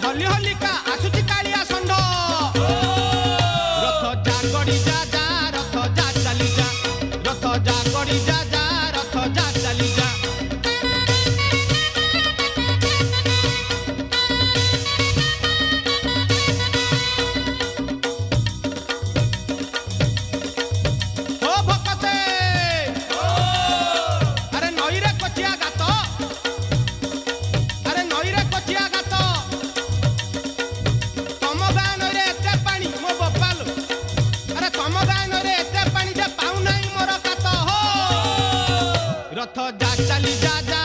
हली हलिका आसुची कालिया षंढ रथ जा गड़ी जा जा रथ जा चली जा रथ जा गड़ी जा जा रथ जा चली जा रथ जा चली जा जा